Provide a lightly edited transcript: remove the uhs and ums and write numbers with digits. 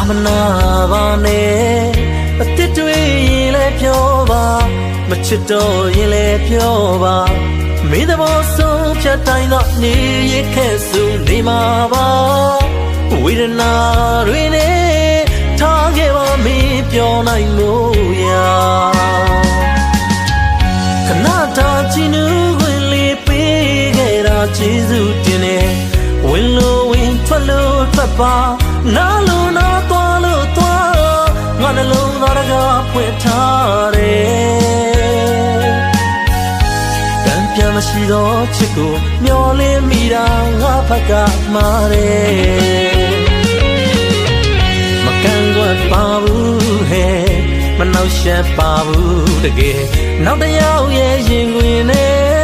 မနာပါနဲ့အတစ်တွေရင်လဲပြောပါမချစ်တော့ရင်လဲပြောပါမင်းသဘောဆုံးဖြတ်တိုင်းတော့နေရခဲ့စုနေမှာပါဝေဒနာတွေနဲ့ထားခဲ့ပါမင်းပြောနိုင်လို့ရာခဏတာချီနူးဝင်လေးပေးခဲ့တာကျေးဇူးတင်တယ်ဝင်လို့ဝင်ထွက်လို့ထွက်ပါနားလို့နားသွားလို့သွားငါနှလုံးသားတကားဖွင့်ထားတယ်တန်ပြန်မရှိတော့ချစ်ကိုမျောလင်းမိတာငါဖက်ကမှားတယ်မကန်ကွက်ပါဘူးဟဲ့မနှောက်ရှက်ပါဘူးတကယ်နောက်တစ်ယောက်ရဲ့ရင်ခွင်နဲ့